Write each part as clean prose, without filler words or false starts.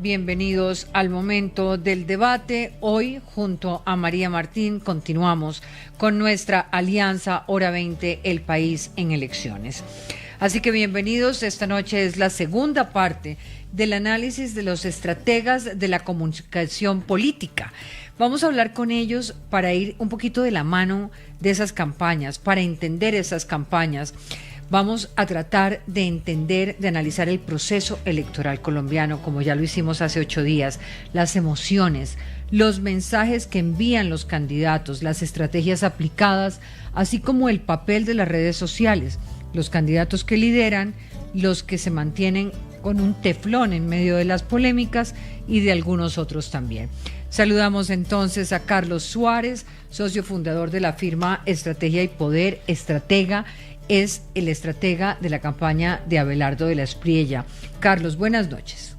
bienvenidos al momento del debate. Hoy, junto a María Martín, continuamos con nuestra alianza Hora 20, El País en Elecciones. Así que bienvenidos, esta noche es la segunda parte del análisis de los estrategas de la comunicación política. Vamos a hablar con ellos para ir un poquito de la mano de esas campañas, para entender esas campañas. Vamos a tratar de entender, de analizar el proceso electoral colombiano, como ya lo hicimos hace 8 días, las emociones, los mensajes que envían los candidatos, las estrategias aplicadas, así como el papel de las redes sociales, los candidatos que lideran, los que se mantienen con un teflón en medio de las polémicas y de algunos otros también. Saludamos entonces a Carlos Suárez, socio fundador de la firma Estrategia y Poder, estratega, es el estratega de la campaña de Abelardo de la Espriella. Carlos, buenas noches.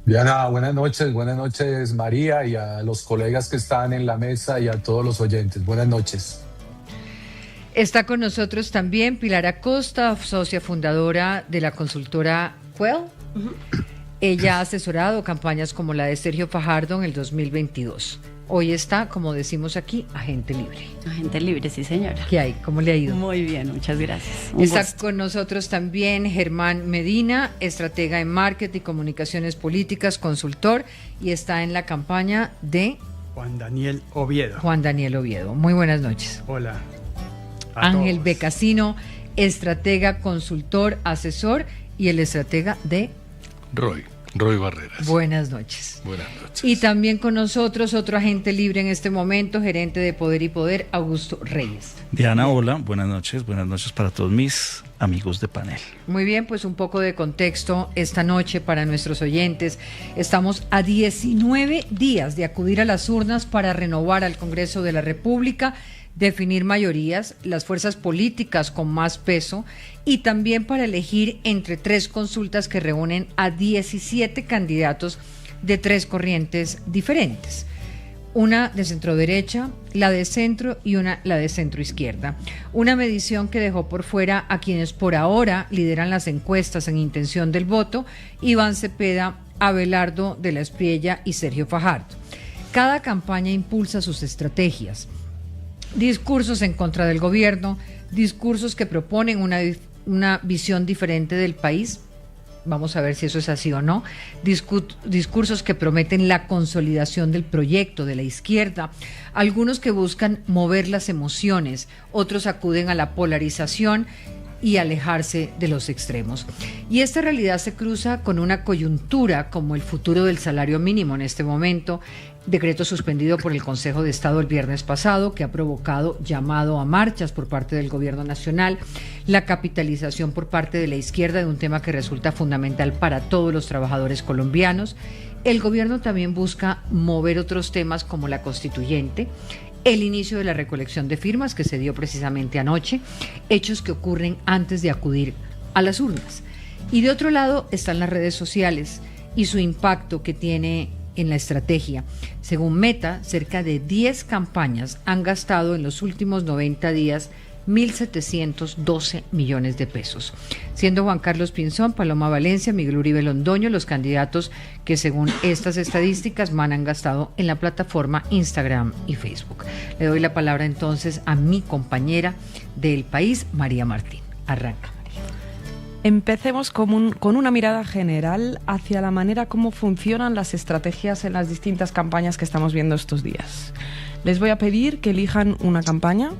Diana, buenas noches María y a los colegas que están en la mesa y a todos los oyentes. Buenas noches. Está con nosotros también Pilar Acosta, socia fundadora de la consultora Quell. Ella ha asesorado campañas como la de Sergio Fajardo en el 2022. Hoy está, como decimos aquí, agente libre. Agente libre, sí señora. ¿Qué hay? ¿Cómo le ha ido? Muy bien, muchas gracias. Está con nosotros también Germán Medina, estratega en marketing y comunicaciones políticas, consultor, y está en la campaña de Juan Daniel Oviedo. Juan Daniel Oviedo. Muy buenas noches. Hola. Ángel Becasino, estratega, consultor, asesor y el estratega de Roy Barreras. Buenas noches. Buenas noches. Y también con nosotros otro agente libre en este momento, gerente de Poder y Poder, Augusto Reyes. Diana, hola, buenas noches para todos mis amigos de panel. Muy bien, pues un poco de contexto esta noche para nuestros oyentes. Estamos a 19 días de acudir a las urnas para renovar al Congreso de la República, definir mayorías, las fuerzas políticas con más peso y también para elegir entre 3 consultas que reúnen a 17 candidatos de 3 corrientes diferentes. Una de centro-derecha, la de centro y la de centro-izquierda. Una medición que dejó por fuera a quienes por ahora lideran las encuestas en intención del voto, Iván Cepeda, Abelardo de la Espriella y Sergio Fajardo. Cada campaña impulsa sus estrategias. Discursos en contra del gobierno, discursos que proponen una visión diferente del país, vamos a ver si eso es así o no, discursos que prometen la consolidación del proyecto de la izquierda, algunos que buscan mover las emociones, otros acuden a la polarización y alejarse de los extremos. Y esta realidad se cruza con una coyuntura como el futuro del salario mínimo en este momento, decreto suspendido por el Consejo de Estado el viernes pasado, que ha provocado llamado a marchas por parte del gobierno nacional, la capitalización por parte de la izquierda de un tema que resulta fundamental para todos los trabajadores colombianos. El gobierno también busca mover otros temas como la constituyente, el inicio de la recolección de firmas que se dio precisamente anoche, hechos que ocurren antes de acudir a las urnas. Y de otro lado están las redes sociales y su impacto que tiene en la estrategia. Según Meta, cerca de 10 campañas han gastado en los últimos 90 días 1.712 millones de pesos, siendo Juan Carlos Pinzón, Paloma Valencia, Miguel Uribe Londoño los candidatos que según estas estadísticas más han gastado en la plataforma Instagram y Facebook. Le doy la palabra entonces a mi compañera del País, María Martín. Arranca. Empecemos con una mirada general hacia la manera como funcionan las estrategias en las distintas campañas que estamos viendo estos días. Les voy a pedir que elijan una campaña,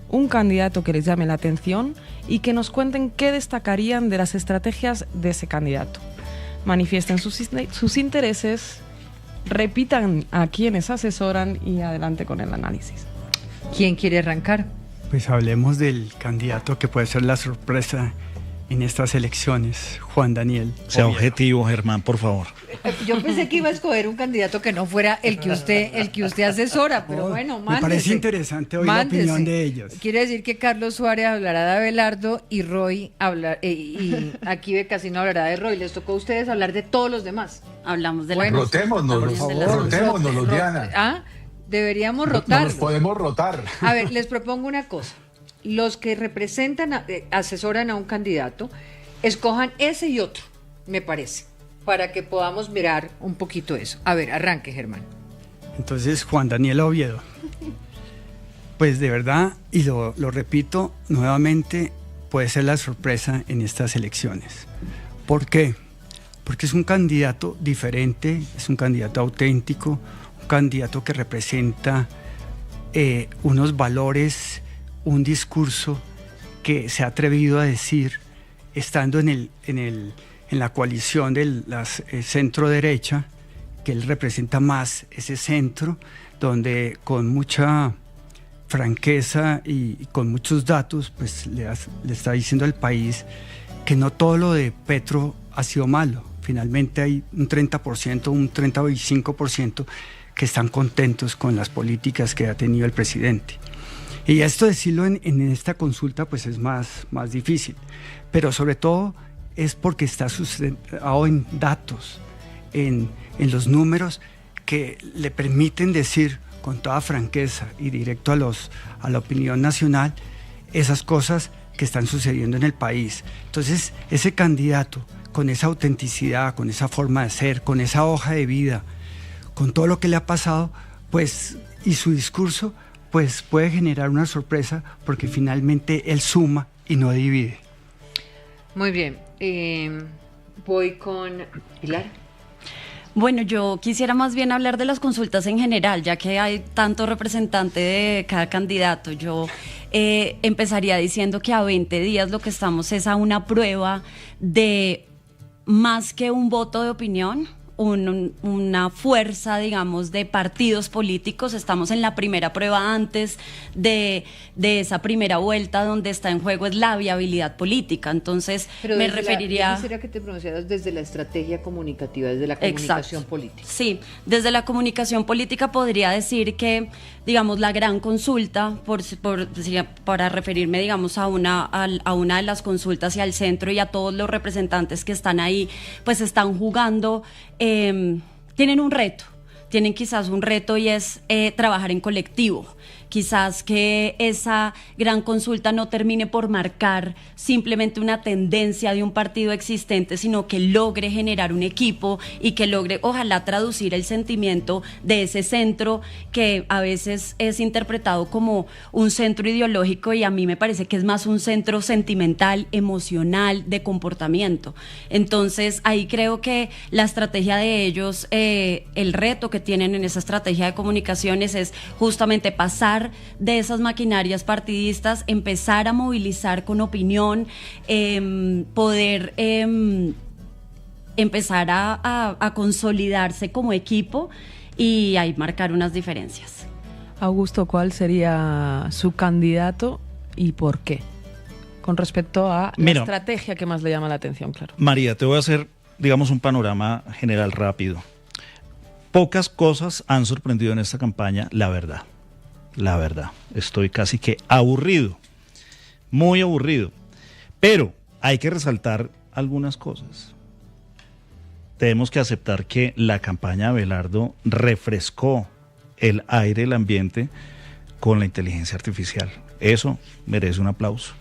un candidato que les llame la atención y que nos cuenten qué destacarían de las estrategias de ese candidato. Manifiesten sus intereses, repitan a quienes asesoran y adelante con el análisis. ¿Quién quiere arrancar? Pues hablemos del candidato que puede ser la sorpresa en estas elecciones, Juan Daniel. Sea objetivo, Germán, por favor. Yo pensé que iba a escoger un candidato que no fuera el que usted asesora, pero bueno, mándese. Me parece interesante oír la opinión de ellos. Quiere decir que Carlos Suárez hablará de Abelardo y Roy y aquí Becasino hablará de Roy. Les tocó a ustedes hablar de todos los demás. Hablamos de bueno, rotémonos, por favor, rotémonos, Diana. Deberíamos rotar. Nos podemos rotar. A ver, les propongo una cosa. Los que representan, asesoran a un candidato, escojan ese y otro, me parece. para que podamos mirar un poquito eso. A ver, arranque, Germán. Entonces, Juan Daniel Oviedo, pues de verdad, y lo repito nuevamente, puede ser la sorpresa en estas elecciones. ¿Por qué? Porque es un candidato diferente, es un candidato auténtico, un candidato que representa unos valores, un discurso que se ha atrevido a decir, estando en la coalición de la centro derecha, que él representa más ese centro, donde con mucha franqueza y con muchos datos, pues le está diciendo al país que no todo lo de Petro ha sido malo. Finalmente hay un 30%, un 35% que están contentos con las políticas que ha tenido el presidente. Y esto decirlo en esta consulta pues es más difícil, pero sobre todo es porque está sustentado en datos, en los números que le permiten decir con toda franqueza y directo a la opinión nacional esas cosas que están sucediendo en el país. Entonces, ese candidato con esa autenticidad, con esa forma de ser, con esa hoja de vida, con todo lo que le ha pasado, pues, y su discurso, pues puede generar una sorpresa porque finalmente él suma y no divide. Muy bien. Voy con Pilar. Bueno, yo quisiera más bien hablar de las consultas en general, ya que hay tanto representante de cada candidato. Yo empezaría diciendo que a 20 días lo que estamos es a una prueba de más que un voto de opinión, una fuerza, digamos, de partidos políticos. Estamos en la primera prueba antes de esa primera vuelta, donde está en juego es la viabilidad política. Entonces, pero me referiría... ¿Sería que te pronunciaras desde la estrategia comunicativa, desde la comunicación política? Sí, desde la comunicación política podría decir que, digamos, la gran consulta, para referirme, digamos, a una de las consultas y al centro y a todos los representantes que están ahí, pues están jugando... tienen un reto, tienen quizás un reto y es trabajar en colectivo. Quizás que esa gran consulta no termine por marcar simplemente una tendencia de un partido existente, sino que logre generar un equipo y que logre, ojalá, traducir el sentimiento de ese centro que a veces es interpretado como un centro ideológico y a mí me parece que es más un centro sentimental, emocional, de comportamiento. Entonces, ahí creo que la estrategia de ellos, el reto que tienen en esa estrategia de comunicaciones es justamente pasar de esas maquinarias partidistas, empezar a movilizar con opinión, poder empezar a consolidarse como equipo y ahí marcar unas diferencias. Augusto, ¿cuál sería su candidato y por qué? Con respecto a la estrategia que más le llama la atención, claro. María, te voy a hacer, digamos, un panorama general rápido. Pocas cosas han sorprendido en esta campaña, la verdad. La verdad, estoy casi que aburrido, muy aburrido, pero hay que resaltar algunas cosas. Tenemos que aceptar que la campaña de Abelardo refrescó el aire, el ambiente con la inteligencia artificial. Eso merece un aplauso.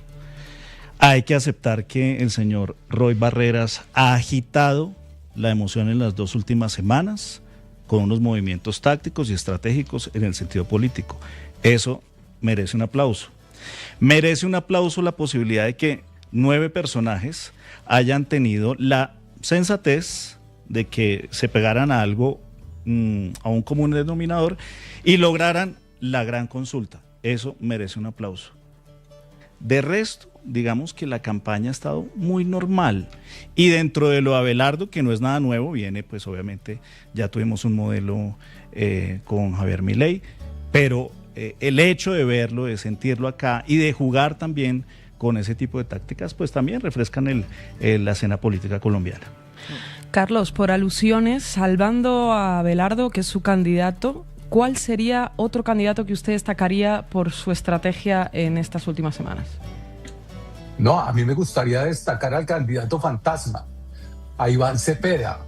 Hay que aceptar que el señor Roy Barreras ha agitado la emoción en las 2 últimas semanas, con unos movimientos tácticos y estratégicos en el sentido político. Eso merece un aplauso. Merece un aplauso la posibilidad de que 9 personajes hayan tenido la sensatez de que se pegaran a algo, a un común denominador y lograran la gran consulta. Eso merece un aplauso. De resto, digamos que la campaña ha estado muy normal y dentro de lo de Abelardo, que no es nada nuevo, viene pues obviamente, ya tuvimos un modelo con Javier Milei, pero el hecho de verlo, de sentirlo acá y de jugar también con ese tipo de tácticas, pues también refrescan la escena política colombiana. Carlos, por alusiones, salvando a Abelardo, que es su candidato, ¿cuál sería otro candidato que usted destacaría por su estrategia en estas últimas semanas? No, a mí me gustaría destacar al candidato fantasma, a Iván Cepeda.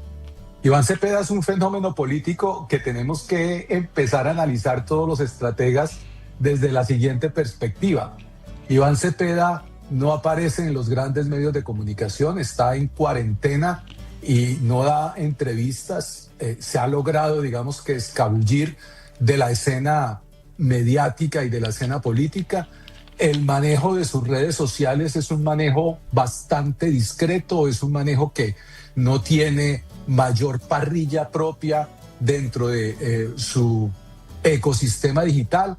Iván Cepeda es un fenómeno político que tenemos que empezar a analizar todos los estrategas desde la siguiente perspectiva. Iván Cepeda no aparece en los grandes medios de comunicación, está en cuarentena y no da entrevistas, se ha logrado, digamos que escabullir de la escena mediática y de la escena política. El manejo de sus redes sociales es un manejo bastante discreto, es un manejo que no tiene mayor parrilla propia dentro de su ecosistema digital,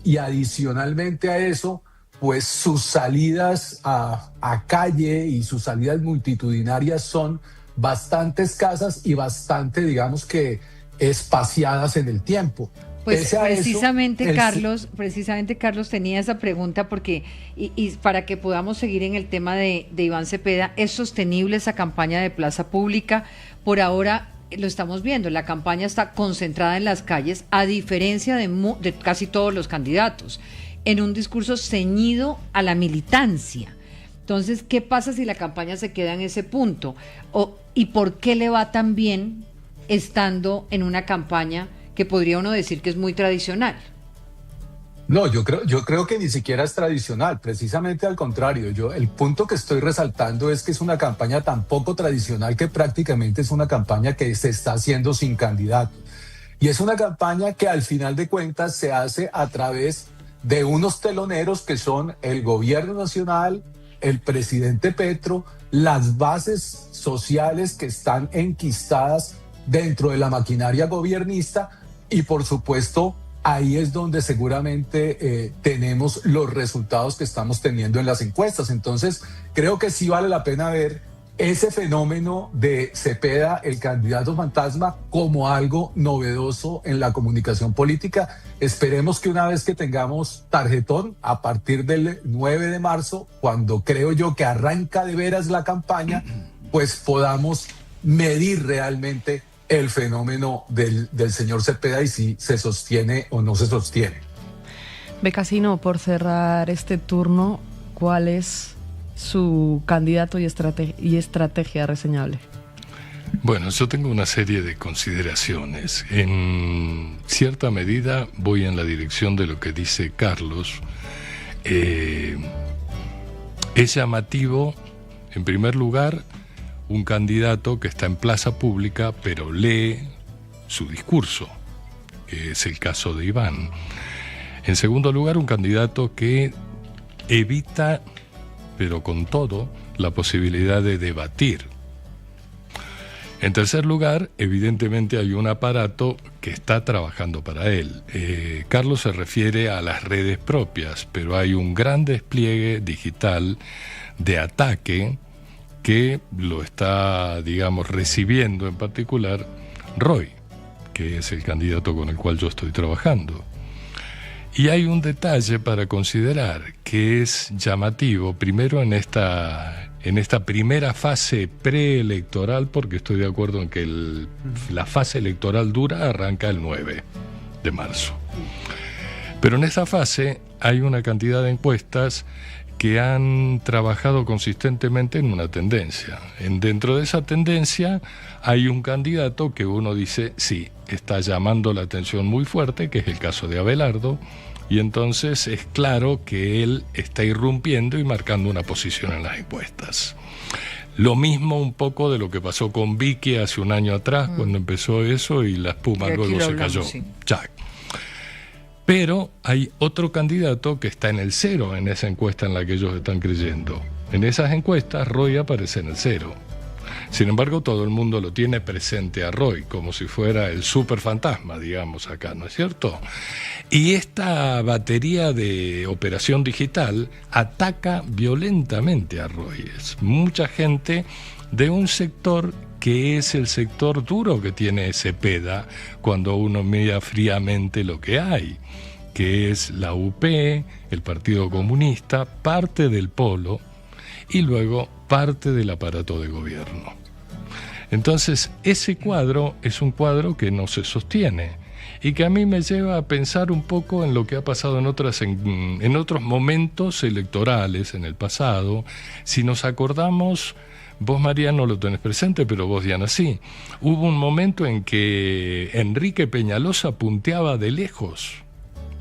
y adicionalmente a eso, pues sus salidas a calle y sus salidas multitudinarias son bastante escasas y bastante, digamos que, espaciadas en el tiempo. Pues precisamente, Carlos, tenía esa pregunta porque, y para que podamos seguir en el tema de Iván Cepeda, ¿es sostenible esa campaña de plaza pública? Por ahora lo estamos viendo, la campaña está concentrada en las calles, a diferencia de casi todos los candidatos, en un discurso ceñido a la militancia. Entonces, ¿qué pasa si la campaña se queda en ese punto? ¿Y por qué le va tan bien estando en una campaña que podría uno decir que es muy tradicional? No, yo creo que ni siquiera es tradicional, precisamente al contrario. El punto que estoy resaltando es que es una campaña tan poco tradicional que prácticamente es una campaña que se está haciendo sin candidato. Y es una campaña que al final de cuentas se hace a través de unos teloneros que son el gobierno nacional, el presidente Petro, las bases sociales que están enquistadas dentro de la maquinaria gobiernista, y por supuesto ahí es donde seguramente tenemos los resultados que estamos teniendo en las encuestas. Entonces creo que sí vale la pena ver ese fenómeno de Cepeda, el candidato fantasma, como algo novedoso en la comunicación política. Esperemos que una vez que tengamos tarjetón, a partir del 9 de marzo, cuando creo yo que arranca de veras la campaña, pues podamos medir realmente el fenómeno del señor Cepeda y si se sostiene o no se sostiene. Becasino, por cerrar este turno, ¿cuál es su candidato y estrategia reseñable? Bueno, yo tengo una serie de consideraciones. En cierta medida voy en la dirección de lo que dice Carlos. Es llamativo, en primer lugar, un candidato que está en plaza pública pero lee su discurso, que es el caso de Iván. En segundo lugar, un candidato que evita, pero con todo, la posibilidad de debatir. En tercer lugar, evidentemente hay un aparato que está trabajando para él. Carlos se refiere a las redes propias, pero hay un gran despliegue digital de ataque que lo está, digamos, recibiendo en particular Roy, que es el candidato con el cual yo estoy trabajando. Y hay un detalle para considerar que es llamativo, primero en esta primera fase preelectoral, porque estoy de acuerdo en que la fase electoral dura, arranca el 9 de marzo. Pero en esa fase hay una cantidad de encuestas que han trabajado consistentemente en una tendencia. Dentro de esa tendencia hay un candidato que uno dice, sí, está llamando la atención muy fuerte, que es el caso de Abelardo, y entonces es claro que él está irrumpiendo y marcando una posición en las encuestas. Lo mismo un poco de lo que pasó con Vicky hace un año atrás, cuando empezó eso y la espuma luego se cayó. Sí. Pero hay otro candidato que está en el 0 en esa encuesta en la que ellos están creyendo. En esas encuestas Roy aparece en el 0. Sin embargo, todo el mundo lo tiene presente a Roy, como si fuera el superfantasma, digamos acá, ¿no es cierto? Y esta batería de operación digital ataca violentamente a Roy. Es mucha gente de un sector que es el sector duro que tiene Cepeda cuando uno mira fríamente lo que hay, que es la UP, el Partido Comunista, parte del Polo y luego parte del aparato de gobierno. Entonces, ese cuadro es un cuadro que no se sostiene y que a mí me lleva a pensar un poco en lo que ha pasado en otros momentos electorales en el pasado. Si nos acordamos, vos, María, no lo tenés presente, pero vos, Diana, sí. Hubo un momento en que Enrique Peñalosa punteaba de lejos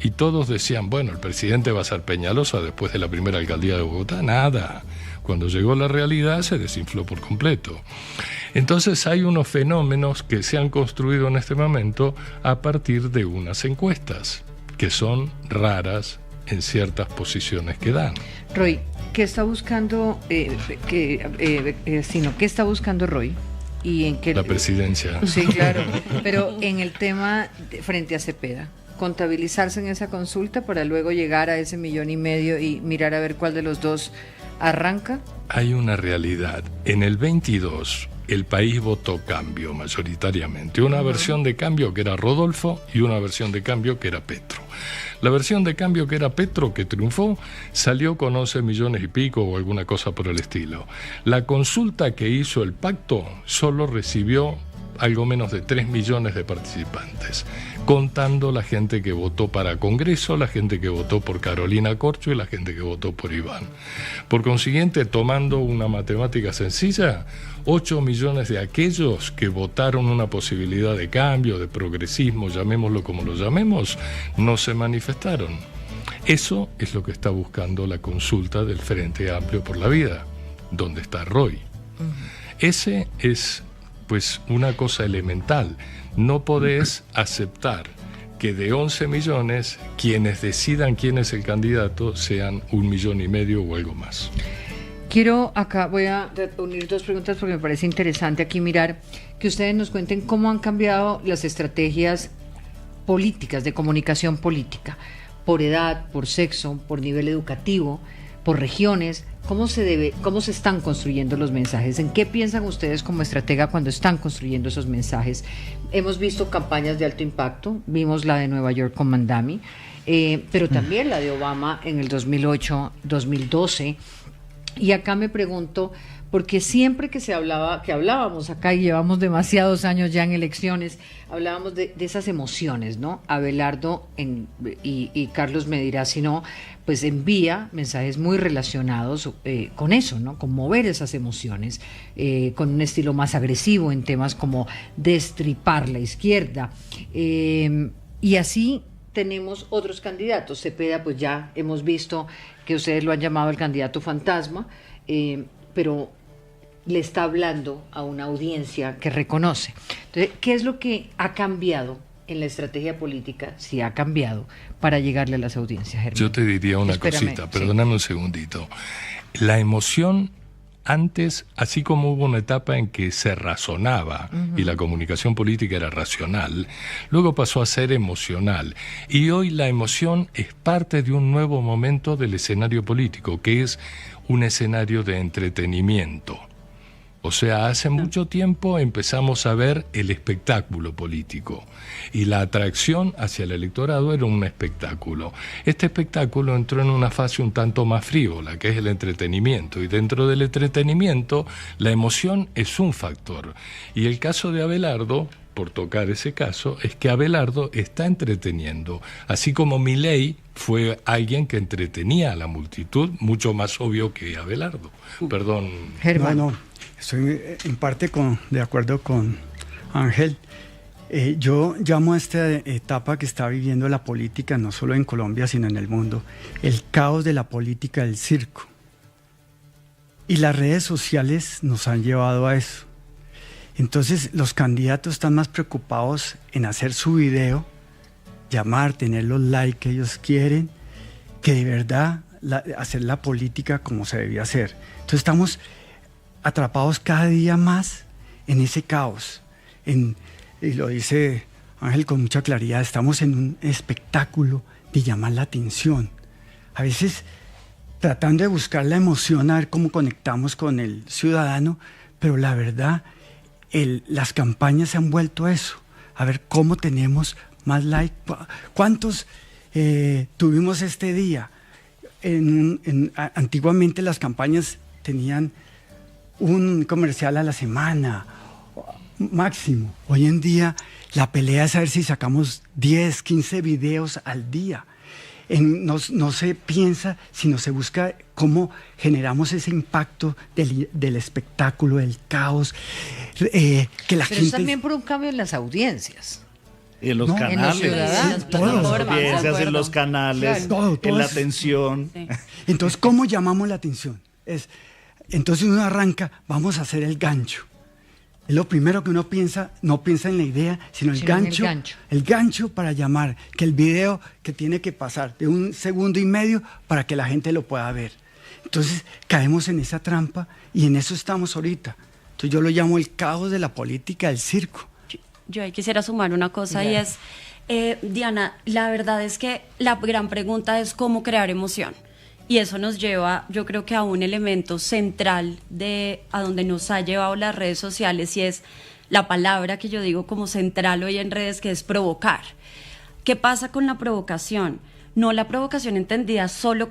y todos decían, bueno, el presidente va a ser Peñalosa después de la primera alcaldía de Bogotá. Nada. Cuando llegó la realidad se desinfló por completo. Entonces hay unos fenómenos que se han construido en este momento a partir de unas encuestas, que son raras en ciertas posiciones que dan. Roy, ¿qué está buscando, qué está buscando Roy? ¿Y en qué? La presidencia. Sí, claro, pero en el tema frente a Cepeda, contabilizarse en esa consulta para luego llegar a ese 1,5 millones y mirar a ver cuál de los dos arranca. Hay una realidad. En el 22 el país votó cambio mayoritariamente. Una versión de cambio que era Rodolfo y una versión de cambio que era Petro. La versión de cambio que era Petro, que triunfó, salió con 11 millones y pico o alguna cosa por el estilo. La consulta que hizo el pacto solo recibió algo menos de 3 millones de participantes, contando la gente que votó para Congreso, la gente que votó por Carolina Corcho y la gente que votó por Iván. Por consiguiente, tomando una matemática sencilla, 8 millones de aquellos que votaron una posibilidad de cambio, de progresismo, llamémoslo como lo llamemos, no se manifestaron. Eso es lo que está buscando la consulta del Frente Amplio por la Vida, donde está Roy. Ese es pues una cosa elemental. No podés aceptar que de 11 millones, quienes decidan quién es el candidato sean 1,5 millones o algo más. Voy a unir dos preguntas porque me parece interesante aquí mirar que ustedes nos cuenten cómo han cambiado las estrategias políticas, de comunicación política, por edad, por sexo, por nivel educativo, por regiones. ¿Cómo se están construyendo los mensajes? ¿En qué piensan ustedes como estratega cuando están construyendo esos mensajes? Hemos visto campañas de alto impacto, vimos la de Nueva York con Mandami, pero también la de Obama en el 2008, 2012. Y acá me pregunto, porque siempre que hablábamos acá, y llevamos demasiados años ya en elecciones, hablábamos de esas emociones, ¿no? Abelardo y Carlos me dirá si no, pues envía mensajes muy relacionados con eso, ¿no? Con mover esas emociones, con un estilo más agresivo en temas como destripar la izquierda. Y así tenemos otros candidatos. Cepeda, pues ya hemos visto que ustedes lo han llamado el candidato fantasma, pero le está hablando a una audiencia que reconoce. Entonces, ¿qué es lo que ha cambiado en la estrategia política, si ha cambiado, para llegarle a las audiencias, Germán? Yo te diría una cosita, perdóname un segundito. La emoción antes, así como hubo una etapa en que se razonaba y la comunicación política era racional, luego pasó a ser emocional. Y hoy la emoción es parte de un nuevo momento del escenario político, que es un escenario de entretenimiento. O sea, hace mucho tiempo empezamos a ver el espectáculo político y la atracción hacia el electorado era un espectáculo. Este espectáculo entró en una fase un tanto más frívola, que es el entretenimiento, y dentro del entretenimiento la emoción es un factor. Y el caso de Abelardo, por tocar ese caso, es que Abelardo está entreteniendo, así como Milei fue alguien que entretenía a la multitud, mucho más obvio que Abelardo. Perdón. Germán. No. Estoy en parte de acuerdo con Ángel. Yo llamo a esta etapa que está viviendo la política, no solo en Colombia, sino en el mundo, el caos de la política del circo. Y las redes sociales nos han llevado a eso. Entonces, los candidatos están más preocupados en hacer su video, llamar, tener los likes que ellos quieren, que de verdad hacer la política como se debía hacer. Entonces, estamos atrapados cada día más en ese caos. Y lo dice Ángel con mucha claridad, estamos en un espectáculo de llamar la atención. A veces tratando de buscar la emoción, a ver cómo conectamos con el ciudadano, pero la verdad, las campañas se han vuelto a eso, a ver cómo tenemos más likes. ¿Cuántos tuvimos este día? Antiguamente las campañas tenían un comercial a la semana, máximo. Hoy en día la pelea es a ver si sacamos 10, 15 videos al día. No se piensa, sino se busca cómo generamos ese impacto del espectáculo, del caos. Que la gente... es también por un cambio en las audiencias. Y en los canales, en las audiencias, en los canales, claro. en la atención. Sí. Entonces, ¿cómo llamamos la atención? entonces uno arranca, vamos a hacer el gancho. Es lo primero que uno piensa, no piensa en la idea, sino el gancho. El gancho para llamar, que el video que tiene que pasar de 1,5 segundos para que la gente lo pueda ver. Entonces caemos en esa trampa y en eso estamos ahorita. Entonces yo lo llamo el caos de la política del circo. Yo ahí quisiera sumar una cosa y es, Diana, la verdad es que la gran pregunta es cómo crear emoción. Y eso nos lleva, yo creo que a un elemento central de a donde nos ha llevado las redes sociales, y es la palabra que yo digo como central hoy en redes, que es provocar. ¿Qué pasa con la provocación? No la provocación entendida solo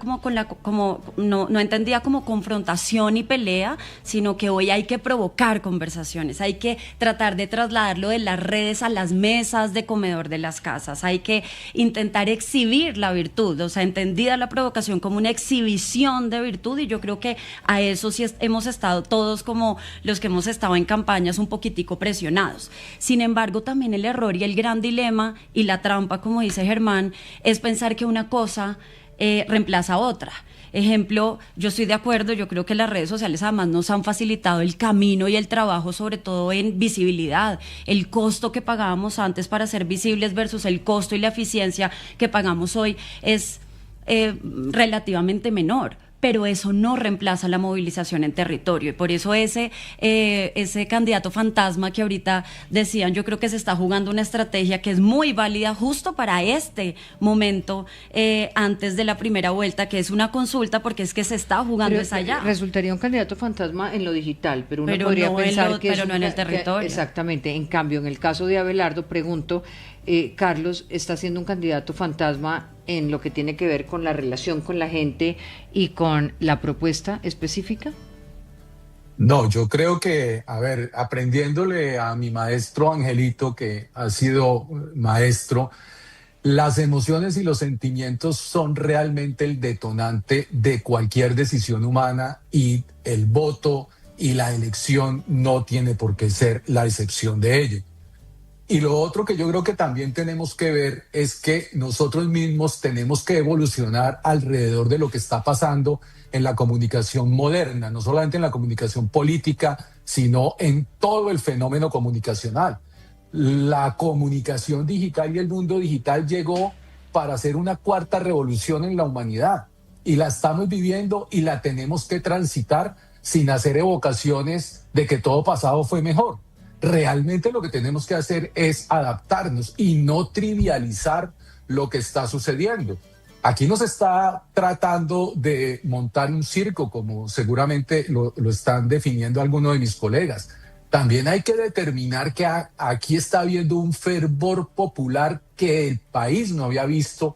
no entendida como confrontación y pelea, sino que hoy hay que provocar conversaciones, hay que tratar de trasladarlo de las redes a las mesas de comedor de las casas, hay que intentar exhibir la virtud, o sea, entendida la provocación como una exhibición de virtud, y yo creo que a eso sí hemos estado todos, como los que hemos estado en campañas, un poquitico presionados. Sin embargo, también el error y el gran dilema y la trampa, como dice Germán, es pensar que una cosa reemplaza a otra. Ejemplo, yo estoy de acuerdo, yo creo que las redes sociales además nos han facilitado el camino y el trabajo, sobre todo en visibilidad. El costo que pagábamos antes para ser visibles versus el costo y la eficiencia que pagamos hoy es relativamente menor. Pero eso no reemplaza la movilización en territorio, y por eso ese candidato fantasma que ahorita decían, yo creo que se está jugando una estrategia que es muy válida justo para este momento, antes de la primera vuelta, que es una consulta, porque es que se está jugando esa allá. Resultaría un candidato fantasma en lo digital, pero uno podría pensar que pero no en el territorio. Exactamente. En cambio, en el caso de Abelardo, pregunto, Carlos, ¿está siendo un candidato fantasma en lo que tiene que ver con la relación con la gente y con la propuesta específica? No, yo creo que, aprendiéndole a mi maestro Angelito, que ha sido maestro, las emociones y los sentimientos son realmente el detonante de cualquier decisión humana, y el voto y la elección no tiene por qué ser la excepción de ello. Y lo otro que yo creo que también tenemos que ver es que nosotros mismos tenemos que evolucionar alrededor de lo que está pasando en la comunicación moderna, no solamente en la comunicación política, sino en todo el fenómeno comunicacional. La comunicación digital y el mundo digital llegó para hacer una cuarta revolución en la humanidad, y la estamos viviendo y la tenemos que transitar sin hacer evocaciones de que todo pasado fue mejor. Realmente lo que tenemos que hacer es adaptarnos y no trivializar lo que está sucediendo. Aquí no se está tratando de montar un circo, como seguramente lo están definiendo algunos de mis colegas. También hay que determinar que aquí está habiendo un fervor popular que el país no había visto,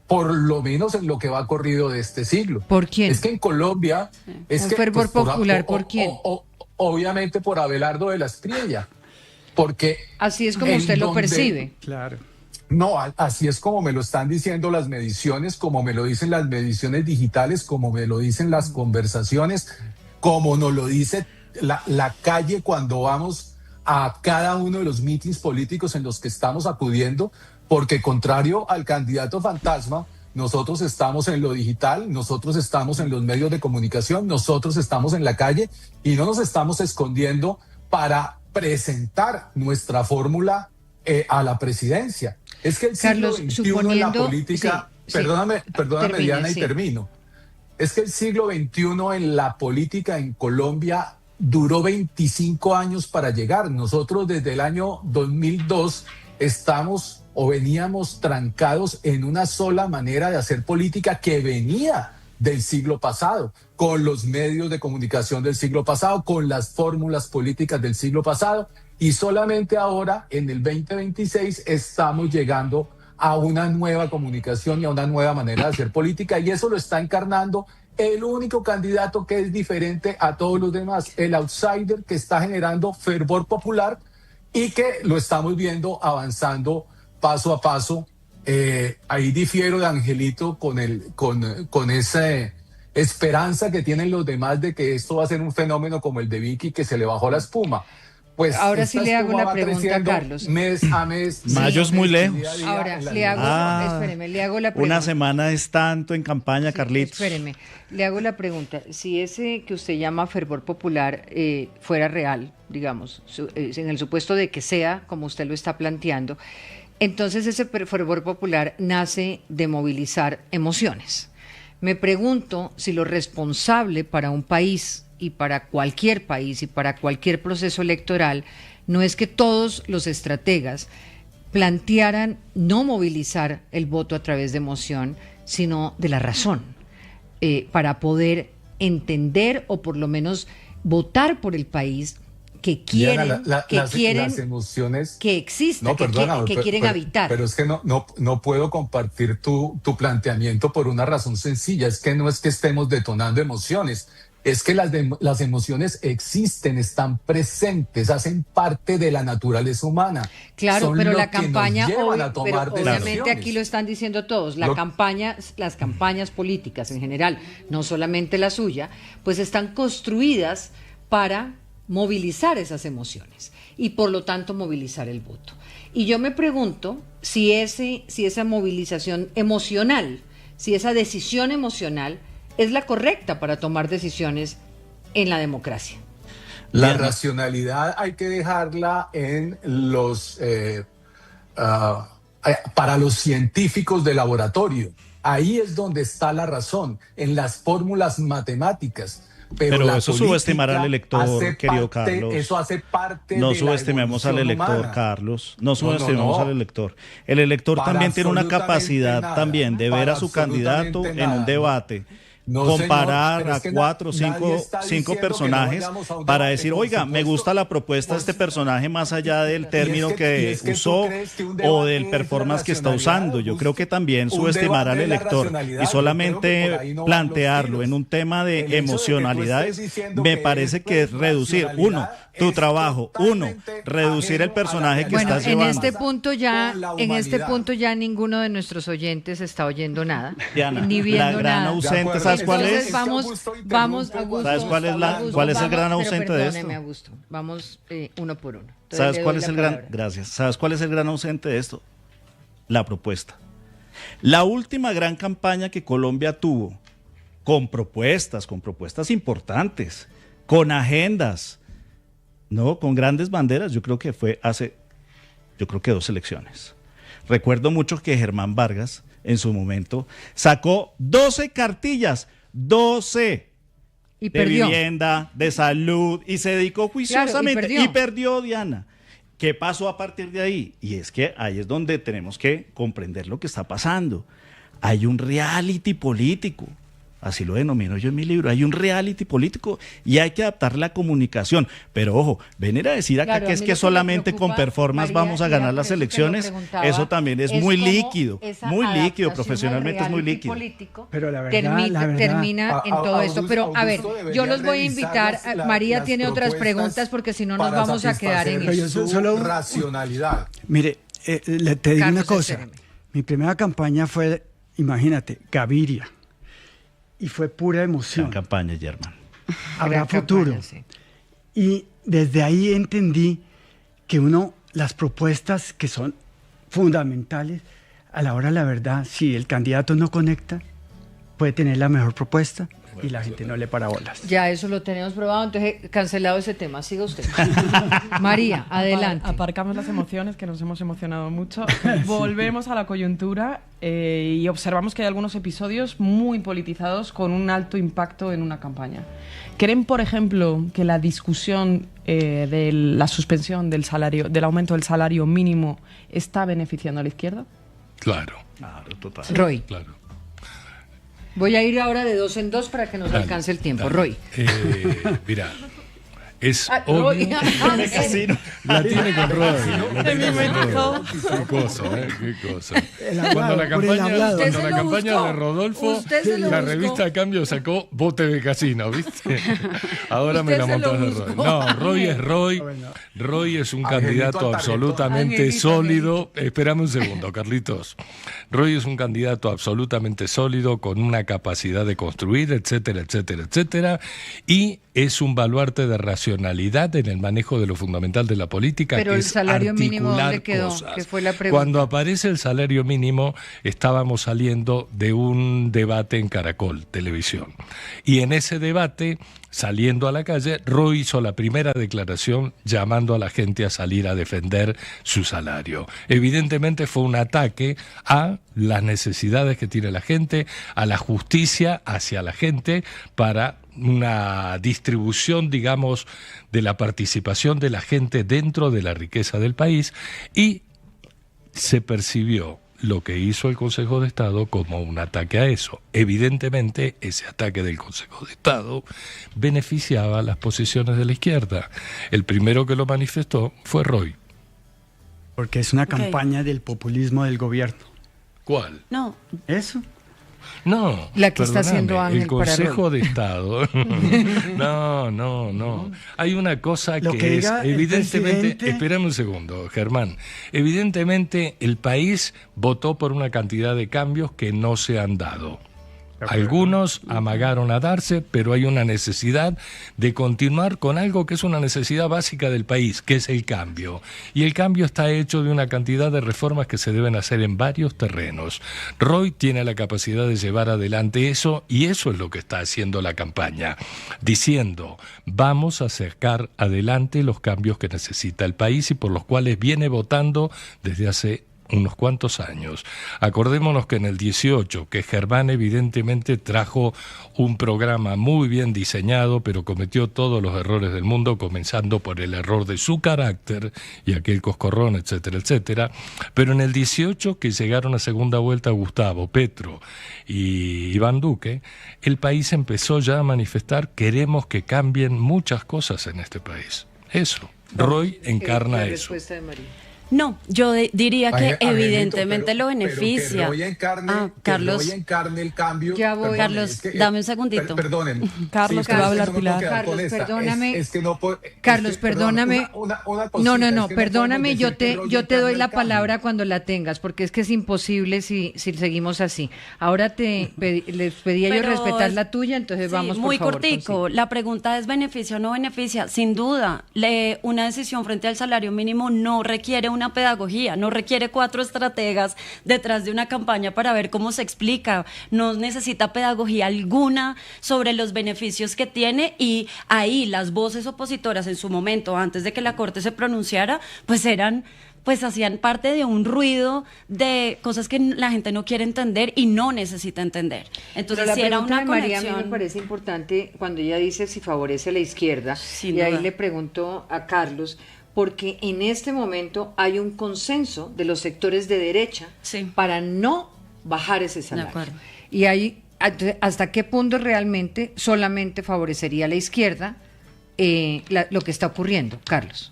por lo menos en lo que va corrido de este siglo. ¿Por quién? Es que en Colombia... ¿Un fervor popular por quién? Obviamente por Abelardo de la Espriella, porque... Así es como usted lo percibe. Claro. No, así es como me lo están diciendo las mediciones, como me lo dicen las mediciones digitales, como me lo dicen las conversaciones, como nos lo dice la calle cuando vamos a cada uno de los mítines políticos en los que estamos acudiendo, porque contrario al candidato fantasma, nosotros estamos en lo digital, nosotros estamos en los medios de comunicación, nosotros estamos en la calle y no nos estamos escondiendo para presentar nuestra fórmula a la presidencia. Es que el siglo XXI en la política... Perdóname, termine, Diana, y termino. Es que el siglo XXI en la política en Colombia duró 25 años para llegar. Nosotros desde el año 2002 estamos o veníamos trancados en una sola manera de hacer política que venía del siglo pasado, con los medios de comunicación del siglo pasado, con las fórmulas políticas del siglo pasado, y solamente ahora, en el 2026, estamos llegando a una nueva comunicación y a una nueva manera de hacer política, y eso lo está encarnando el único candidato que es diferente a todos los demás, el outsider que está generando fervor popular y que lo estamos viendo avanzando paso a paso. Ahí difiero de Angelito con esa esperanza que tienen los demás de que esto va a ser un fenómeno como el de Vicky, que se le bajó la espuma. Pues ahora sí esta le hago espuma la va pregunta a creciendo Carlos. mes a mes. Mayo es muy lejos. día a día Ahora en la le hago, vida. espéreme, le hago la pregunta. Una semana es tanto en campaña, Sí, Carlitos. espéreme, le hago la pregunta. Si ese que usted llama fervor popular fuera real, digamos, en el supuesto de que sea como usted lo está planteando, entonces ese fervor popular nace de movilizar emociones. Me pregunto si lo responsable para un país y para cualquier país y para cualquier proceso electoral no es que todos los estrategas plantearan no movilizar el voto a través de emoción, sino de la razón, para poder entender o por lo menos votar por el país que quieren, Diana, las emociones que exista, no, que quieren habitar. Pero es que no puedo compartir tu planteamiento por una razón sencilla. Es que no es que estemos detonando emociones, es que las emociones existen, están presentes, hacen parte de la naturaleza humana. Claro, Son pero lo la que nos campaña llevan hoy, a tomar pero obviamente decisiones. aquí lo están diciendo todos, las campañas políticas en general, no solamente la suya, pues están construidas para movilizar esas emociones y por lo tanto movilizar el voto. Y yo me pregunto si esa movilización emocional, si esa decisión emocional es la correcta para tomar decisiones en la democracia. La racionalidad hay que dejarla en para los científicos de laboratorio. Ahí es donde está la razón, en las fórmulas matemáticas. Pero eso subestimar al elector, querido Carlos. Eso hace parte no de la subestimemos al elector, humana. Carlos. No subestimemos al elector. El elector Para también tiene una absolutamente capacidad nada. también de ver Para a su candidato absolutamente en un nada. debate. No, Comparar señor, pero es que a 4 o nadie está 5 diciendo que no personajes vayamos a un para debate, decir, por oiga, me supuesto. gusta la propuesta de este personaje más allá del término y que es que tú usó crees que un o debate del es performance la que está racionalidad, usando. Yo Augusto. creo que también Un subestimar al debate es la elector racionalidad. y Yo creo que solamente por ahí no van los plantearlo tiros. en un tema de El hecho de que tú emocionalidades estés diciendo me que parece esto que es es reducir, racionalidad, tu es trabajo, totalmente reducir el ajeno personaje a la que Bueno, estás en llevando. este punto ya, con la en este humanidad. punto ya ninguno de nuestros oyentes está oyendo nada, Diana, ni la viendo gran nada. ausente, De acuerdo. ¿sabes cuál Entonces es? vamos, Augusto. ¿Sabes cuál es Augusto, cuál es el vamos, gran pero ausente de perdóneme, esto? Augusto, vamos uno por uno. Entonces, ¿Sabes le cuál doy es la el gran? palabra. Gracias. ¿Sabes cuál es el gran ausente de esto? La propuesta. La última gran campaña que Colombia tuvo, con propuestas importantes, con agendas, no, con grandes banderas, yo creo que fue hace 2 elecciones. Recuerdo mucho que Germán Vargas, en su momento, sacó 12 cartillas, 12. Y De perdió. vivienda, de salud, y se dedicó juiciosamente Claro, y perdió, Diana. ¿Qué pasó a partir de ahí? Y es que ahí es donde tenemos que comprender lo que está pasando. Hay un reality político, así lo denomino yo en mi libro, hay un reality político y hay que adaptar la comunicación. Pero ojo, venir a decir acá Claro, que a es mí que lo que me solamente con preocupa, performance María, vamos a mira, ganar por las eso te lo elecciones, preguntaba, eso también es es muy cómo líquido, esa muy líquido, adaptación al profesionalmente es muy reality líquido. político Pero la verdad- termina en todo esto. Pero a ver, Augusto yo los debería voy a revisar invitar. María las tiene otras propuestas preguntas porque si no nos para vamos a quedar en satisfacer eso. Yo su solo- racionalidad. Mire, te digo Carlos, una cosa. espéreme. Mi primera campaña fue, imagínate, Gaviria. Y fue pura Gran emoción. campaña, Germán. Habrá Gran futuro. campaña, sí. Y desde ahí entendí que las propuestas que son fundamentales, a la hora de la verdad, si el candidato no conecta, puede tener la mejor propuesta y la gente no le para bolas. Ya eso lo tenemos probado, entonces cancelado ese tema. Siga usted. María, adelante. Aparcamos las emociones, que nos hemos emocionado mucho. Volvemos a la coyuntura y observamos que hay algunos episodios muy politizados con un alto impacto en una campaña. ¿Creen, por ejemplo, que la discusión de la suspensión del aumento del salario mínimo está beneficiando a la izquierda? Claro, Claro, total. Roy, claro. voy a ir ahora de 2 en 2 para que nos Dale, alcance el tiempo. dale. Roy. Mira, es Roy. obvio. La tiene con Qué cosa, qué cosa. El hablado, Cuando la por el campaña, hablado. Usted cuando se la lo campaña buscó. de Rodolfo, Usted se lo la buscó. revista Cambio sacó bote de casino, ¿viste? Ahora me Usted la se lo montás de Roy. buscó. No, Roy es Roy. Bueno. Roy es un Angelito candidato al tarjetón. absolutamente Angelito, sólido. Espérame un segundo, Carlitos. Roy es un candidato absolutamente sólido, con una capacidad de construir, etcétera, etcétera, etcétera. Y es un baluarte de racionalidad racionalidad en el manejo de lo fundamental de la política, pero que el es salario mínimo, articular ¿dónde quedó? cosas. Que fue la pregunta. Cuando aparece el salario mínimo, estábamos saliendo de un debate en Caracol Televisión. Y en ese debate, saliendo a la calle, Roy hizo la primera declaración llamando a la gente a salir a defender su salario. Evidentemente fue un ataque a las necesidades que tiene la gente, a la justicia hacia la gente, para una distribución, digamos, de la participación de la gente dentro de la riqueza del país, y se percibió lo que hizo el Consejo de Estado como un ataque a eso. Evidentemente, ese ataque del Consejo de Estado beneficiaba las posiciones de la izquierda. El primero que lo manifestó fue Roy. Porque es una campaña del populismo del gobierno. ¿Cuál? No. ¿Eso? No, la que está haciendo Ángel el Consejo de Estado. No. Hay una cosa Lo que es, diga el evidentemente, presidente. espérame un segundo, Germán. Evidentemente el país votó por una cantidad de cambios que no se han dado. Algunos amagaron a darse, pero hay una necesidad de continuar con algo que es una necesidad básica del país, que es el cambio. Y el cambio está hecho de una cantidad de reformas que se deben hacer en varios terrenos. Roy tiene la capacidad de llevar adelante eso, y eso es lo que está haciendo la campaña, diciendo: vamos a sacar adelante los cambios que necesita el país y por los cuales viene votando desde hace unos cuantos años. Acordémonos que en el 18, que Germán evidentemente trajo un programa muy bien diseñado, pero cometió todos los errores del mundo, comenzando por el error de su carácter y aquel coscorrón, etcétera, etcétera. Pero en el 18, que llegaron a segunda vuelta Gustavo Petro y Iván Duque, el país empezó ya a manifestar: queremos que cambien muchas cosas en este país. Eso. Roy encarna la eso. respuesta de María. No, yo diría que Angelito, evidentemente pero lo beneficia. Que Roy encarne, Carlos, que Roy encarne el cambio. Ya voy. Carlos, dame un segundito. Perdónenme. Carlos, te va a hablar Pilar. Carlos, perdóname. Es que no puedo, Carlos, perdóname. Una No, cosita, es que perdóname, podemos decir que Roy yo te doy encarna la el cambio. palabra cuando la tengas, porque es que es imposible si seguimos así. Ahora les pedía yo Pero respetar la tuya, entonces sí, vamos, por muy favor, cortico. consigue. La pregunta es: ¿beneficia o no beneficia? Sin duda, una decisión frente al salario mínimo no requiere una pedagogía, no requiere 4 estrategas detrás de una campaña para ver cómo se explica, no necesita pedagogía alguna sobre los beneficios que tiene, y ahí las voces opositoras en su momento, antes de que la Corte se pronunciara, pues hacían parte de un ruido de cosas que la gente no quiere entender y no necesita entender. Entonces, Pero la si era pregunta una de María a mí conexión... me parece importante cuando ella dice si favorece a la izquierda, Sin y ahí duda. le pregunto a Carlos, porque en este momento hay un consenso de los sectores de derecha Sí. para no bajar ese salario. acuerdo. Y hay hasta qué punto realmente solamente favorecería a la izquierda lo que está ocurriendo, Carlos.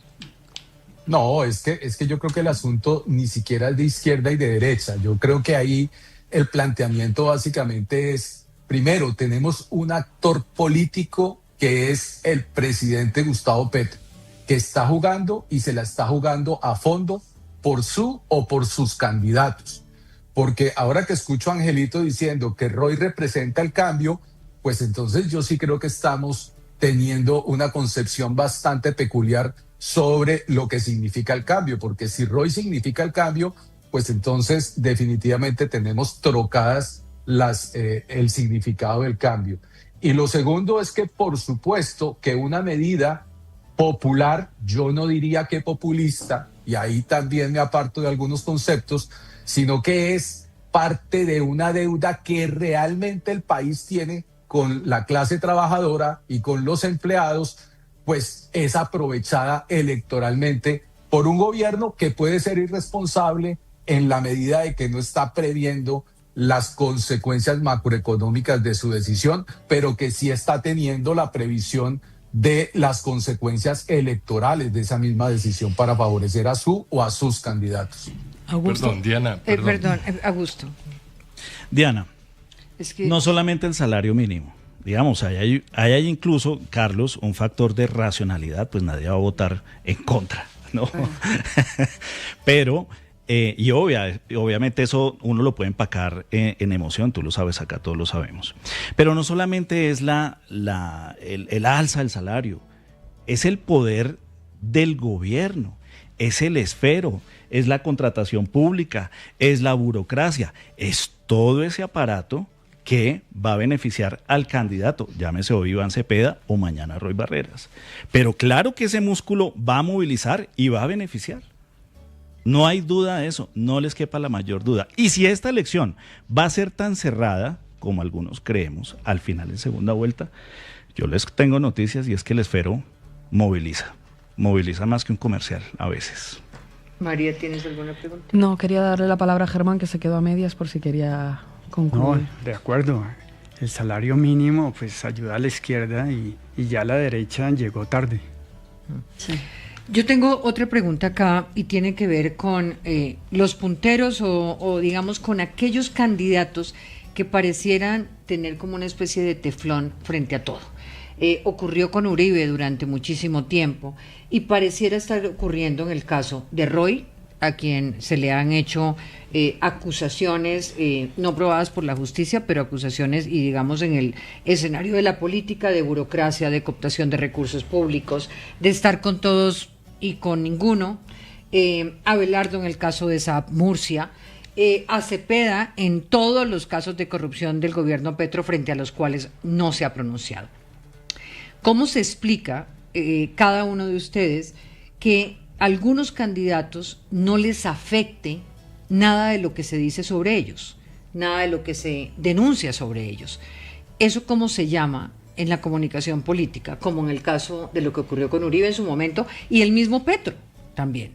No, es que yo creo que el asunto ni siquiera es de izquierda y de derecha. Yo creo que ahí el planteamiento básicamente es: primero, tenemos un actor político que es el presidente Gustavo Petro, que está jugando y se la está jugando a fondo por su o por sus candidatos. Porque ahora que escucho a Angelito diciendo que Roy representa el cambio, pues entonces yo sí creo que estamos teniendo una concepción bastante peculiar sobre lo que significa el cambio, porque si Roy significa el cambio, pues entonces definitivamente tenemos trocadas el significado del cambio. Y lo segundo es que, por supuesto, que una medida popular, yo no diría que populista, y ahí también me aparto de algunos conceptos, sino que es parte de una deuda que realmente el país tiene con la clase trabajadora y con los empleados, pues es aprovechada electoralmente por un gobierno que puede ser irresponsable en la medida de que no está previendo las consecuencias macroeconómicas de su decisión, pero que sí está teniendo la previsión de las consecuencias electorales de esa misma decisión para favorecer a su o a sus candidatos. Augusto. Perdón, Diana. Augusto. Diana, Es que no solamente el salario mínimo. Digamos, ahí hay incluso, Carlos, un factor de racionalidad, pues nadie va a votar en contra, ¿no? Pero, y obviamente eso uno lo puede empacar en emoción, tú lo sabes, acá todos lo sabemos. Pero no solamente es el alza del salario, es el poder del gobierno, es el esfero, es la contratación pública, es la burocracia, es todo ese aparato que va a beneficiar al candidato, llámese hoy Iván Cepeda o mañana Roy Barreras. Pero claro que ese músculo va a movilizar y va a beneficiar. No hay duda de eso, no les quepa la mayor duda. Y si esta elección va a ser tan cerrada, como algunos creemos, al final de segunda vuelta, yo les tengo noticias y es que el esfero moviliza más que un comercial a veces. María, ¿tienes alguna pregunta? No, quería darle la palabra a Germán, que se quedó a medias por si quería concluir. No, de acuerdo. El salario mínimo pues ayuda a la izquierda y ya la derecha llegó tarde. Sí. Yo tengo otra pregunta acá y tiene que ver con los punteros o digamos con aquellos candidatos que parecieran tener como una especie de teflón frente a todo. Ocurrió con Uribe durante muchísimo tiempo y pareciera estar ocurriendo en el caso de Roy, a quien se le han hecho acusaciones no probadas por la justicia, pero acusaciones y digamos en el escenario de la política, de burocracia, de cooptación de recursos públicos, de estar con todos y con ninguno, Abelardo en el caso de Saab Murcia, a Cepeda en todos los casos de corrupción del gobierno Petro frente a los cuales no se ha pronunciado. ¿Cómo se explica cada uno de ustedes que algunos candidatos no les afecte nada de lo que se dice sobre ellos, nada de lo que se denuncia sobre ellos? ¿Eso cómo se llama en la comunicación política? Como en el caso de lo que ocurrió con Uribe en su momento y el mismo Petro también.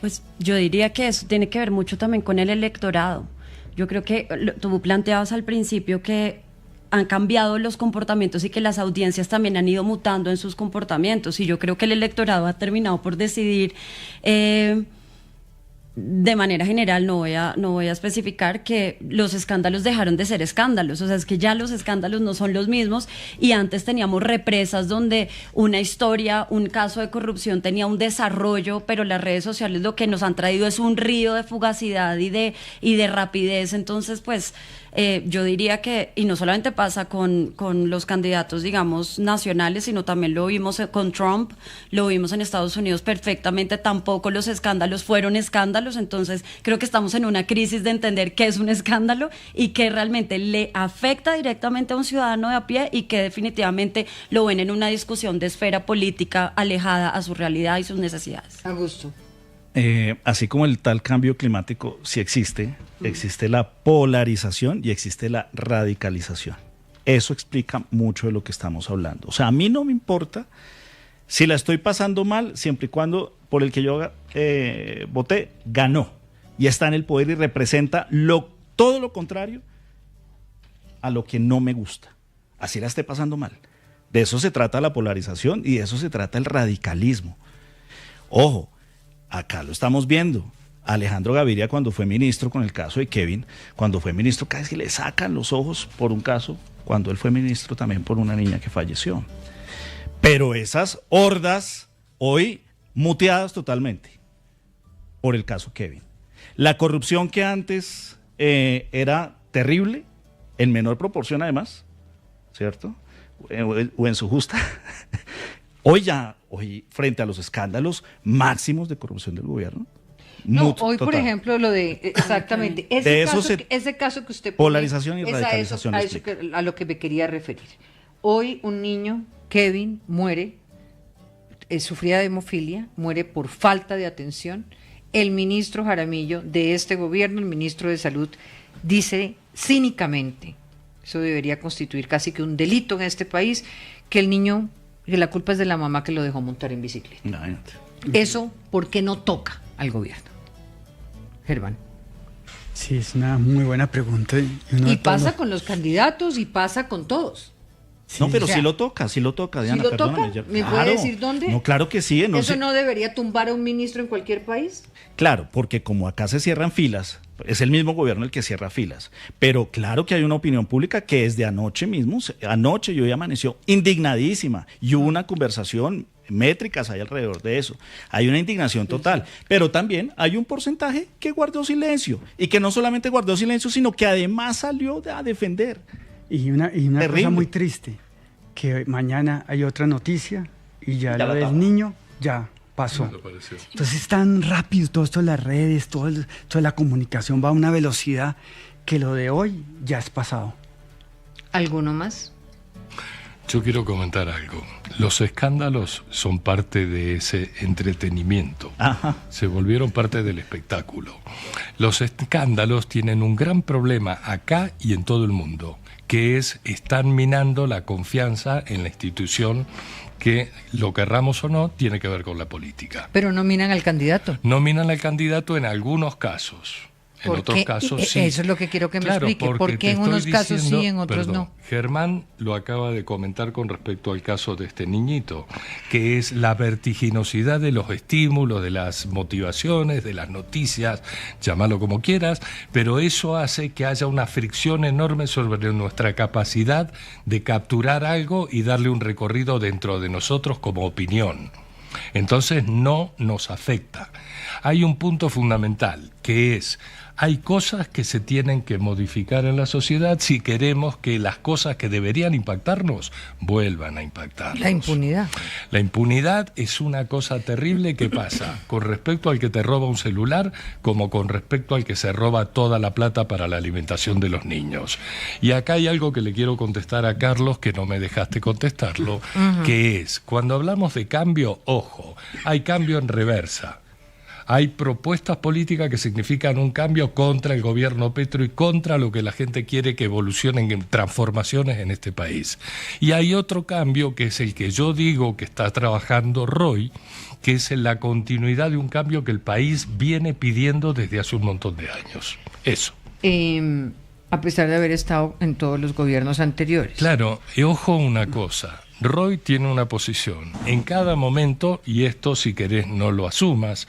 Pues yo diría que eso tiene que ver mucho también con el electorado. Yo creo que tú planteabas al principio que han cambiado los comportamientos y que las audiencias también han ido mutando en sus comportamientos, y yo creo que el electorado ha terminado por decidir de manera general, no voy a especificar, que los escándalos dejaron de ser escándalos. O sea, es que ya los escándalos no son los mismos, y antes teníamos represas donde una historia, un caso de corrupción tenía un desarrollo, pero las redes sociales lo que nos han traído es un río de fugacidad y de rapidez. Entonces, pues yo diría que, y no solamente pasa con los candidatos, digamos, nacionales, sino también lo vimos con Trump, lo vimos en Estados Unidos perfectamente, tampoco los escándalos fueron escándalos. Entonces creo que estamos en una crisis de entender qué es un escándalo y qué realmente le afecta directamente a un ciudadano de a pie, y que definitivamente lo ven en una discusión de esfera política alejada a su realidad y sus necesidades. Augusto. Así como el tal cambio climático sí existe la polarización y existe la radicalización. Eso explica mucho de lo que estamos hablando. O sea, a mí no me importa si la estoy pasando mal, siempre y cuando por el que yo voté ganó y está en el poder y representa todo lo contrario a lo que no me gusta. Así la esté pasando mal. De eso se trata la polarización y de eso se trata el radicalismo. Ojo, acá lo estamos viendo. Alejandro Gaviria, cuando fue ministro con el caso de Kevin, cuando fue ministro casi le sacan los ojos por un caso, cuando él fue ministro también por una niña que falleció. Pero esas hordas hoy muteadas totalmente por el caso Kevin. La corrupción que antes era terrible, en menor proporción además, ¿cierto? O en su justa. Hoy frente a los escándalos máximos de corrupción del gobierno. No, hoy por ejemplo lo de, exactamente, ese caso que usted pone, polarización y radicalización. A lo que me quería referir. Hoy un niño, Kevin, muere, sufría de hemofilia, muere por falta de atención. El ministro Jaramillo de este gobierno, el ministro de Salud, dice cínicamente, eso debería constituir casi que un delito en este país, que el niño, que la culpa es de la mamá que lo dejó montar en bicicleta. No. Eso, ¿por qué no toca al gobierno? Germán. Sí, es una muy buena pregunta. Y pasa con los candidatos y pasa con todos. Sí. No, pero sí lo toca, Diana. ¿Sí lo toca? ¿Me puede decir dónde? No, claro que sí. ¿Eso no debería tumbar a un ministro en cualquier país? Claro, porque como acá se cierran filas, es el mismo gobierno el que cierra filas. Pero claro que hay una opinión pública que desde anoche mismo, anoche yo ya amaneció indignadísima y hubo una conversación, métricas hay alrededor de eso. Hay una indignación total, pero también hay un porcentaje que guardó silencio, y que no solamente guardó silencio, sino que además salió a defender. Y una cosa muy triste, que mañana hay otra noticia y ya Ya lo la del tapa. niño ya pasó. Me pareció. Entonces es tan rápido todo esto de las redes, toda la comunicación va a una velocidad que lo de hoy ya es pasado. ¿Alguno más? Yo quiero comentar algo. Los escándalos son parte de ese entretenimiento. Ajá. Se volvieron parte del espectáculo. Los escándalos tienen un gran problema acá y en todo el mundo, que es están minando la confianza en la institución que, lo querramos o no, tiene que ver con la política. Pero no minan al candidato. No minan al candidato en algunos casos. En ¿Por otros qué? casos sí. Eso es lo que quiero que me Claro, explique. porque ¿Por te qué en estoy unos casos sí y diciendo- en otros perdón, no? Germán lo acaba de comentar con respecto al caso de este niñito, que es la vertiginosidad de los estímulos, de las motivaciones, de las noticias, llámalo como quieras, pero eso hace que haya una fricción enorme sobre nuestra capacidad de capturar algo y darle un recorrido dentro de nosotros como opinión. Entonces no nos afecta. Hay un punto fundamental, que es, hay cosas que se tienen que modificar en la sociedad si queremos que las cosas que deberían impactarnos vuelvan a impactarnos. La impunidad. La impunidad es una cosa terrible que pasa con respecto al que te roba un celular como con respecto al que se roba toda la plata para la alimentación de los niños. Y acá hay algo que le quiero contestar a Carlos, que no me dejaste contestarlo, que es, cuando hablamos de cambio, ojo, hay cambio en reversa. Hay propuestas políticas que significan un cambio contra el gobierno Petro y contra lo que la gente quiere que evolucionen en transformaciones en este país. Y hay otro cambio que es el que yo digo que está trabajando Roy, que es en la continuidad de un cambio que el país viene pidiendo desde hace un montón de años. Eso. A pesar de haber estado en todos los gobiernos anteriores. Claro, y ojo una cosa, Roy tiene una posición en cada momento, y esto si querés no lo asumas,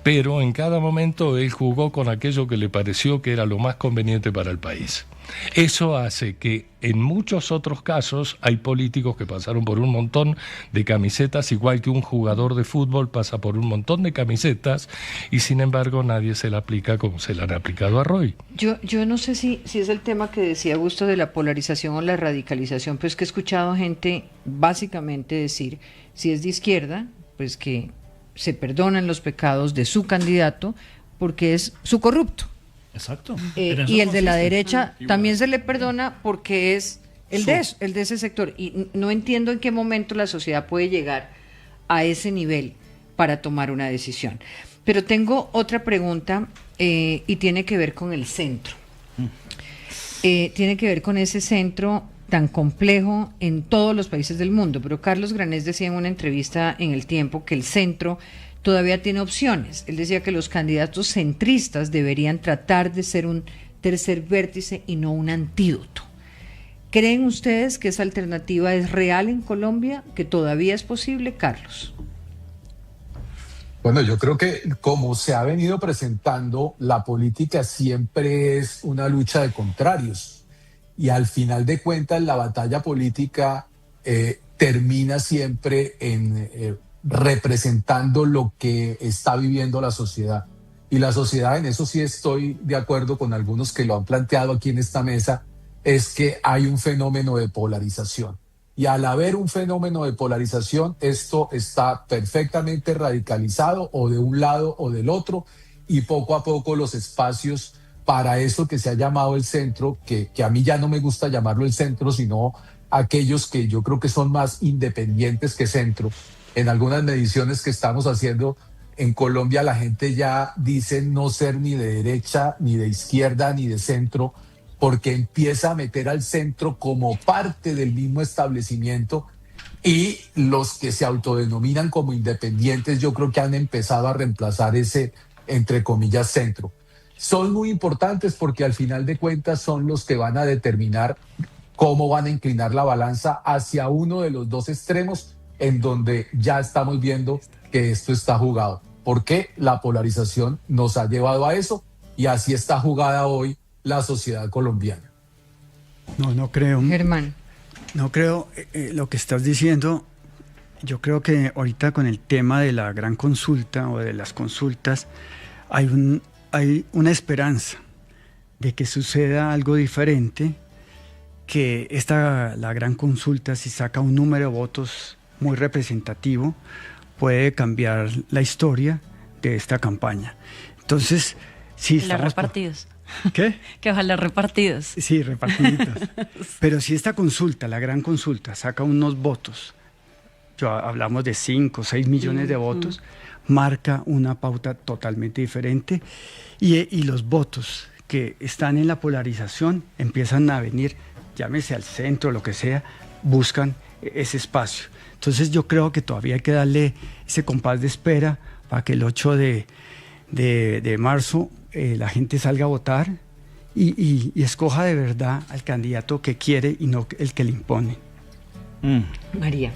pero en cada momento él jugó con aquello que le pareció que era lo más conveniente para el país. Eso hace que en muchos otros casos hay políticos que pasaron por un montón de camisetas, igual que un jugador de fútbol pasa por un montón de camisetas, y sin embargo nadie se la aplica como se la han aplicado a Roy. Yo no sé si es el tema que decía Augusto de la polarización o la radicalización, pues que he escuchado gente básicamente decir, si es de izquierda, pues que se perdonan los pecados de su candidato porque es su corrupto. Exacto. Y el de la derecha también se le perdona porque es el de ese sector. Y no entiendo en qué momento la sociedad puede llegar a ese nivel para tomar una decisión. Pero tengo otra pregunta y tiene que ver con el centro. Tiene que ver con ese centro tan complejo en todos los países del mundo. Pero Carlos Granés decía en una entrevista en El Tiempo que el centro todavía tiene opciones. Él decía que los candidatos centristas deberían tratar de ser un tercer vértice y no un antídoto. ¿Creen ustedes que esa alternativa es real en Colombia, que todavía es posible, Carlos? Bueno, yo creo que como se ha venido presentando, la política siempre es una lucha de contrarios. Y al final de cuentas, la batalla política termina siempre en representando lo que está viviendo la sociedad. Y la sociedad, en eso sí estoy de acuerdo con algunos que lo han planteado aquí en esta mesa, es que hay un fenómeno de polarización. Y al haber un fenómeno de polarización, esto está perfectamente radicalizado o de un lado o del otro, y poco a poco los espacios para eso que se ha llamado el centro, que a mí ya no me gusta llamarlo el centro, sino aquellos que yo creo que son más independientes que centro. En algunas mediciones que estamos haciendo en Colombia, la gente ya dice no ser ni de derecha, ni de izquierda, ni de centro, porque empieza a meter al centro como parte del mismo establecimiento, y los que se autodenominan como independientes yo creo que han empezado a reemplazar ese, entre comillas, centro. Son muy importantes porque al final de cuentas son los que van a determinar cómo van a inclinar la balanza hacia uno de los dos extremos, en donde ya estamos viendo que esto está jugado. Porque la polarización nos ha llevado a eso, y así está jugada hoy la sociedad colombiana. No creo. Germán. No creo lo que estás diciendo. Yo creo que ahorita con el tema de la gran consulta o de las consultas hay una esperanza de que suceda algo diferente, que la gran consulta, si saca un número de votos muy representativo, puede cambiar la historia de esta campaña. Entonces, sí, los repartidos. ¿Qué? Que ojalá repartidos. Sí, repartiditos. Pero si esta consulta, la gran consulta, saca unos votos, hablamos de 5 o 6 millones de votos, marca una pauta totalmente diferente y los votos que están en la polarización empiezan a venir, llámese al centro, lo que sea, buscan ese espacio. Entonces yo creo que todavía hay que darle ese compás de espera para que el 8 de marzo la gente salga a votar y escoja de verdad al candidato que quiere y no el que le impone. María.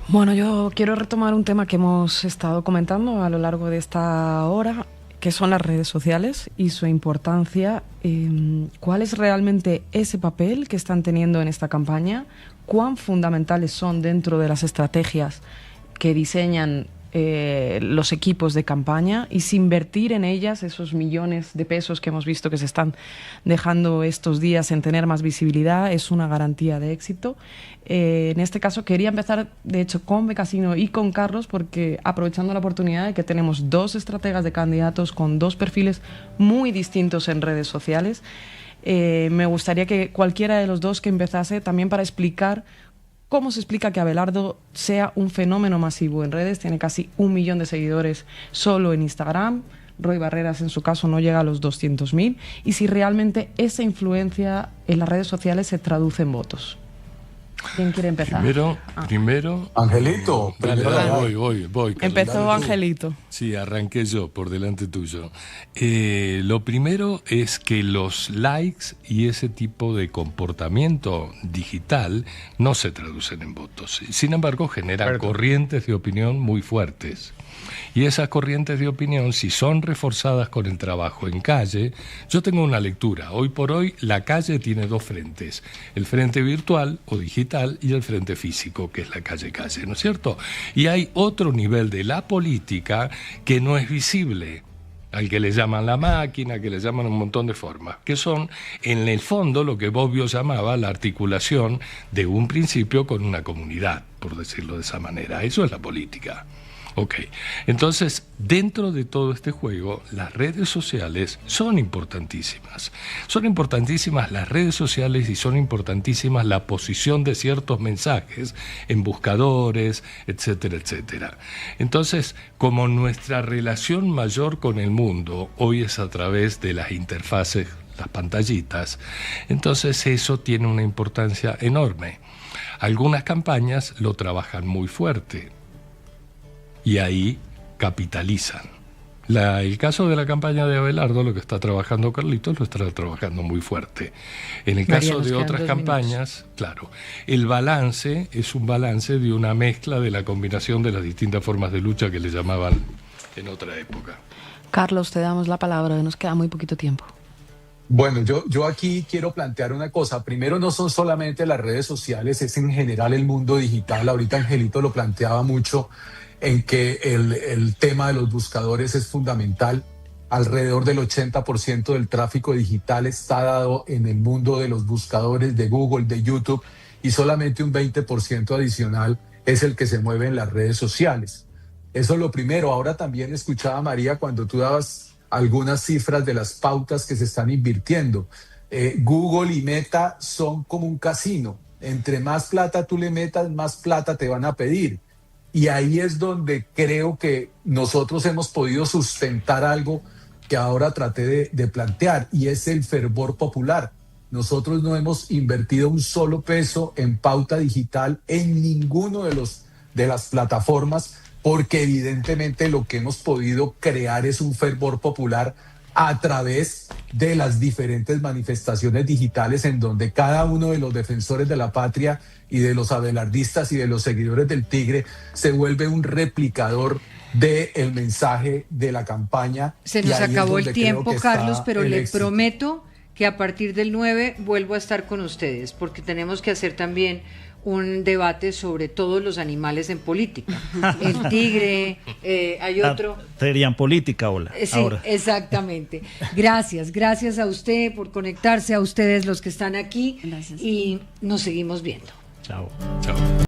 Bueno, yo quiero retomar un tema que hemos estado comentando a lo largo de esta hora, que son las redes sociales y su importancia. ¿Cuál es realmente ese papel que están teniendo en esta campaña? ¿Cuán fundamentales son dentro de las estrategias que diseñan los equipos de campaña, y si invertir en ellas esos millones de pesos que hemos visto que se están dejando estos días en tener más visibilidad es una garantía de éxito? En este caso quería empezar de hecho con Becasino y con Carlos, porque aprovechando la oportunidad de que tenemos dos estrategas de candidatos con dos perfiles muy distintos en redes sociales, me gustaría que cualquiera de los dos que empezase también para explicar ¿cómo se explica que Abelardo sea un fenómeno masivo en redes? Tiene casi 1 millón de seguidores solo en Instagram. Roy Barreras, en su caso, no llega a los 200.000. Y si realmente esa influencia en las redes sociales se traduce en votos. ¿Quién quiere empezar? Primero... Angelito. Dale, voy. Carlos. Empezó Angelito. Sí, arranqué yo, por delante tuyo. Lo primero es que los likes y ese tipo de comportamiento digital no se traducen en votos. Sin embargo, generan corrientes de opinión muy fuertes. Y esas corrientes de opinión, si son reforzadas con el trabajo en calle, yo tengo una lectura. Hoy por hoy, la calle tiene dos frentes. El frente virtual o digital y el frente físico, que es la calle-calle, ¿no es cierto? Y hay otro nivel de la política que no es visible, al que le llaman la máquina, que le llaman un montón de formas, que son, en el fondo, lo que Bobbio llamaba la articulación de un principio con una comunidad, por decirlo de esa manera. Eso es la política. Ok, entonces, dentro de todo este juego, las redes sociales son importantísimas. Son importantísimas las redes sociales y son importantísimas la posición de ciertos mensajes en buscadores, etcétera, etcétera. Entonces, como nuestra relación mayor con el mundo hoy es a través de las interfaces, las pantallitas, entonces eso tiene una importancia enorme. Algunas campañas lo trabajan muy fuerte y ahí capitalizan. El caso de la campaña de Abelardo, lo que está trabajando Carlitos, lo está trabajando muy fuerte. En el caso de otras campañas, claro, el balance es un balance de una mezcla de la combinación de las distintas formas de lucha que le llamaban en otra época. Carlos, te damos la palabra, nos queda muy poquito tiempo. Bueno, yo aquí quiero plantear una cosa. Primero, no son solamente las redes sociales, es en general el mundo digital. Ahorita Angelito lo planteaba mucho, en que el tema de los buscadores es fundamental. Alrededor del 80% del tráfico digital está dado en el mundo de los buscadores de Google, de YouTube, y solamente un 20% adicional es el que se mueve en las redes sociales. Eso es lo primero. Ahora también escuchaba, María, cuando tú dabas algunas cifras de las pautas que se están invirtiendo. Google y Meta son como un casino. Entre más plata tú le metas, más plata te van a pedir. Y ahí es donde creo que nosotros hemos podido sustentar algo que ahora traté de plantear, y es el fervor popular. Nosotros no hemos invertido un solo peso en pauta digital en ninguno de las plataformas, porque evidentemente lo que hemos podido crear es un fervor popular a través de las diferentes manifestaciones digitales, en donde cada uno de los defensores de la patria y de los abelardistas y de los seguidores del Tigre se vuelve un replicador del mensaje de la campaña. Se nos acabó el tiempo, Carlos, pero le prometo que a partir del 9 vuelvo a estar con ustedes, porque tenemos que hacer también un debate sobre todos los animales en política. El tigre, hay otro. Serían política, hola. Sí, ahora. Exactamente. Gracias a usted por conectarse, a ustedes los que están aquí. Gracias. Y nos seguimos viendo. Chao. Chao.